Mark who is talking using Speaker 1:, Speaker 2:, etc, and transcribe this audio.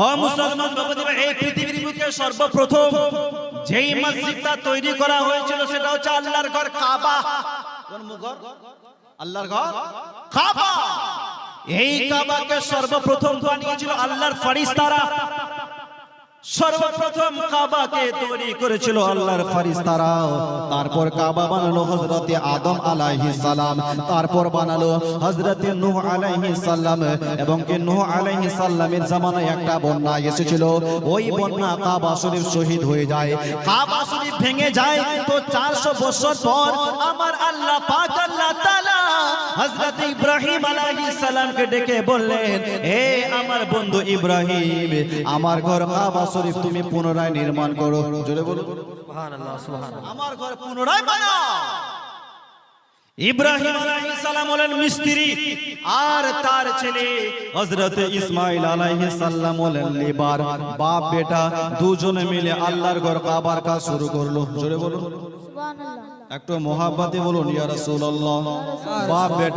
Speaker 1: ও মুসলমান বাবাজি, এই পৃথিবীর বুকে সর্বপ্রথম যেই মসজিদটা তৈরি করা হয়েছিল সেটা হচ্ছে আল্লাহর ঘর কাবা। কোন ঘর? আল্লাহর ঘর কাবা। এই কাবাকে সর্বপ্রথম বানিয়েছিল আল্লাহর ফেরেশতারা। সর্বপ্রথম কাবাকে তৈরি করেছিল আল্লাহর ফেরেশতারা। তারপর কাবা বানালো হযরতে আদম আলাইহিস সালাম, তারপর বানালো হযরতে নূহ আলাইহিস সালাম। এবং কি নূহ আলাইহিস সালামের জামানায় একটা বন্যা এসেছিল, ওই বন্যা কাবা শরীফ শহীদ হয়ে যায়, কাবা শরীফ ভেঙে যায়। তো 400 বছর পর আমার আল্লাহ পাক আল্লাহ তাআলা হযরতে ইব্রাহিম আলাইহিস সালামকে ডেকে বললেন, হে আমার বন্ধু ইব্রাহিম, আমার ঘর কাবা শরীফ তুমি পুনরায় নির্মাণ করো। জোরে বলো সুবহানাল্লাহ, সুবহানাল্লাহ। আমার ঘর পুনরায় বানাও। ইব্রাহিম আলাইহিস সালাম হলেন মিস্ত্রি, আর তার ছেলে হযরতে ইসমাঈল আলাইহিস সালাম হলেন লেবার। বাপ বেটা দুজনে মিলে আল্লাহর ঘর কাবার কাজ শুরু করলো। জোরে বলুন সুবহানাল্লাহ। একটু মুহাব্বতে বলুন ইয়া রাসূলুল্লাহ। বাপ বেটা